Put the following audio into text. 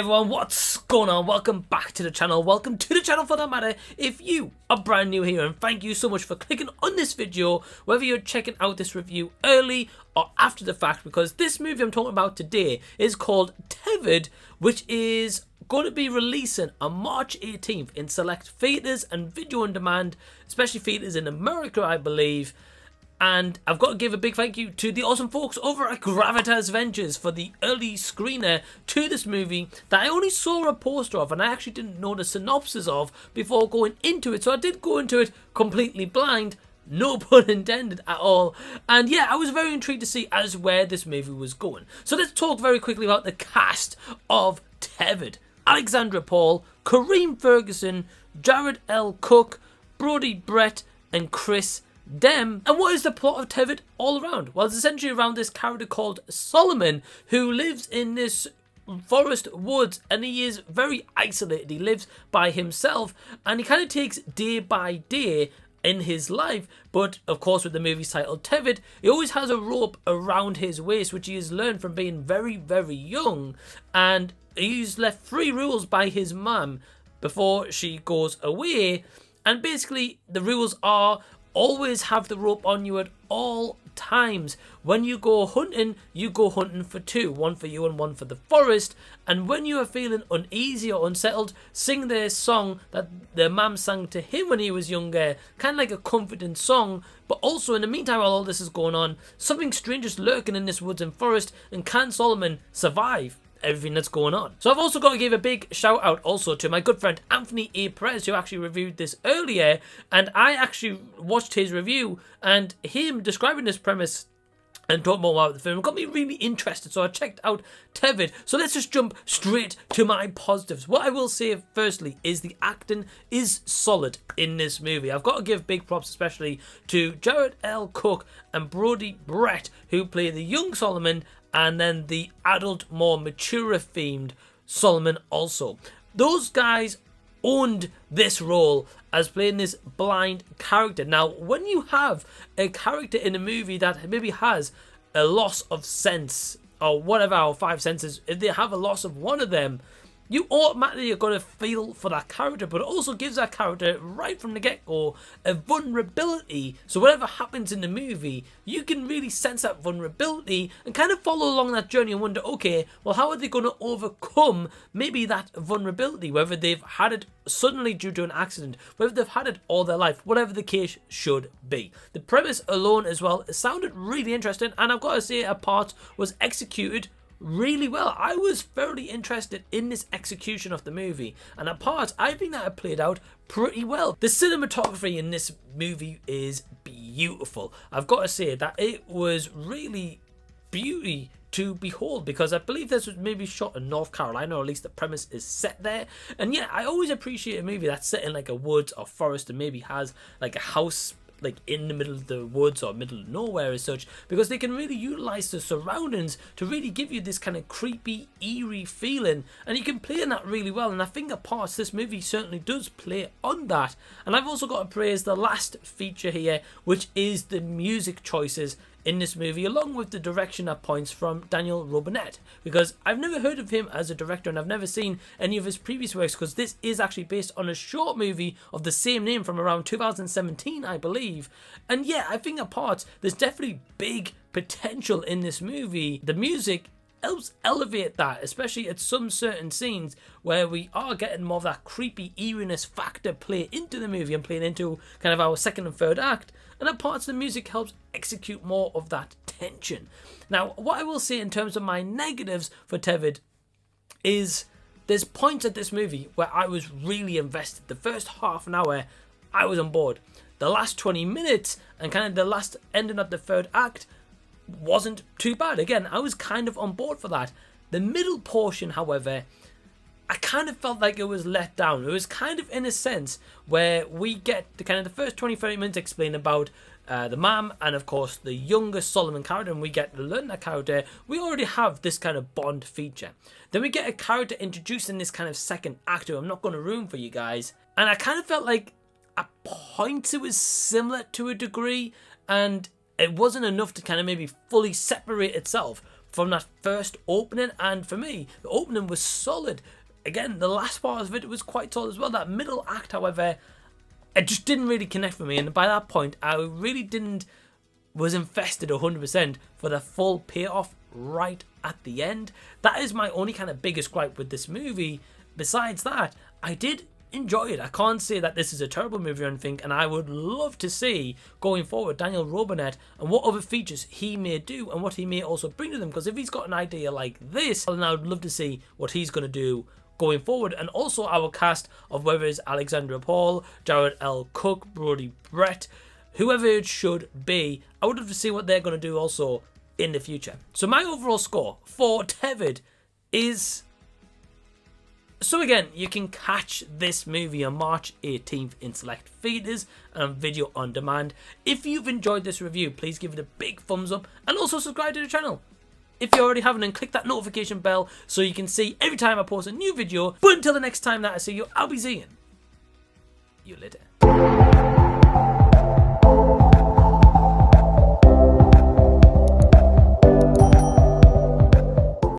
everyone, what's going on? Welcome back to the channel. Welcome to the channel for that matter if you are brand new here, and thank you so much for clicking on this video, whether you're checking out this review early or after the fact, because this movie I'm talking about today is called Tethered, which is going to be releasing on March 18th in select theatres and video on demand, especially theatres in America, I believe. And I've got to give a big thank you to the awesome folks over at Gravitas Ventures for the early screener to this movie that I only saw a poster of and I actually didn't know the synopsis of before going into it. So I did go into it completely blind, no pun intended at all. And yeah, I was very intrigued to see as where this movie was going. So let's talk very quickly about the cast of Tethered. Alexandra Paul, Kareem Ferguson, Jared L. Cook, Brody Brett, and Chris Dem. And what is the plot of Tethered all around? Well, it's essentially around this character called Solomon, who lives in this forest woods, and he is very isolated. He lives by himself, and he kind of takes day by day in his life. But of course, with the movie's title Tethered, he always has a rope around his waist, which he has learned from being very, very young. And he's left 3 rules by his mum before she goes away. And basically, the rules are: always have the rope on you at all times. When you go hunting for 2. 1 for you and 1 for the forest. And when you are feeling uneasy or unsettled, sing their song that their mum sang to him when he was younger. Kind of like a comforting song. But also, in the meantime, while all this is going on, something strange is lurking in this woods and forest. And can Solomon survive everything that's going on? So I've also got to give a big shout out also to my good friend Anthony A. Perez, who actually reviewed this earlier, and I actually watched his review, and him describing this premise and talking more about the film got me really interested, so I checked out Tethered. So let's just jump straight to my positives. What I will say firstly is the acting is solid in this movie. I've got to give big props especially to Jared L. Cook and Brody Brett, who play the young Solomon and then the adult, more mature themed Solomon also. Those guys owned this role as playing this blind character. Now, when you have a character in a movie that maybe has a loss of sense, or whatever our 5 senses, if they have a loss of one of them, you automatically are going to feel for that character, but it also gives that character, right from the get-go, a vulnerability. So whatever happens in the movie, you can really sense that vulnerability and kind of follow along that journey and wonder, okay, well, how are they going to overcome maybe that vulnerability, whether they've had it suddenly due to an accident, whether they've had it all their life, whatever the case should be. The premise alone as well sounded really interesting, and I've got to say a part was executed really well. I was thoroughly interested in this execution of the movie, and a part I think that it played out pretty well. The cinematography in this movie is beautiful. I've got to say that it was really beauty to behold, because I believe this was maybe shot in North Carolina, or at least the premise is set there. And yeah, I always appreciate a movie that's set in like a woods or forest and maybe has like a house like in the middle of the woods or middle of nowhere as such, because they can really utilize the surroundings to really give you this kind of creepy, eerie feeling, and you can play on that really well. And I think at parts this movie certainly does play on that. And I've also got to praise the last feature here, which is the music choices in this movie, along with the direction at points from Daniel Robinette, because I've never heard of him as a director and I've never seen any of his previous works, because this is actually based on a short movie of the same name from around 2017, I believe. And yeah, I think at parts there's definitely big potential in this movie. The music helps elevate that, especially at some certain scenes where we are getting more of that creepy eeriness factor play into the movie and playing into kind of our second and third act. And at parts the music helps execute more of that tension. Now, what I will say in terms of my negatives for Tethered is there's points at this movie where I was really invested. The first half an hour, I was on board. The last 20 minutes and kind of the last ending of the third act wasn't too bad. Again, I was kind of on board for that. The middle portion, however, I kind of felt like it was let down. It was kind of in a sense where we get the kind of the first 20-30 minutes explain about the mom and of course the younger Solomon character, and we get to learn that character. We already have this kind of bond feature. Then we get a character introduced in this kind of second act who I'm not going to ruin for you guys, and I kind of felt like at points it was similar to a degree, and it wasn't enough to kind of maybe fully separate itself from that first opening, and for me, the opening was solid. Again, the last part of it was quite solid as well. That middle act, however, it just didn't really connect with me, and by that point, I really was invested 100% for the full payoff right at the end. That is my only kind of biggest gripe with this movie. Besides that, I did enjoy it. I can't say that this is a terrible movie or anything, and I would love to see going forward Daniel Robinette and what other features he may do and what he may also bring to them, because if he's got an idea like this, then I would love to see what he's going to do going forward. And also our cast of whether it's Alexandra Paul, Jared L. Cook, Brody Brett, whoever it should be, I would love to see what they're going to do also in the future. So my overall score for Tethered is... So again, you can catch this movie on March 18th in select theatres and on video on demand. If you've enjoyed this review, please give it a big thumbs up and also subscribe to the channel. If you already haven't, then click that notification bell so you can see every time I post a new video. But until the next time that I see you, I'll be seeing you later.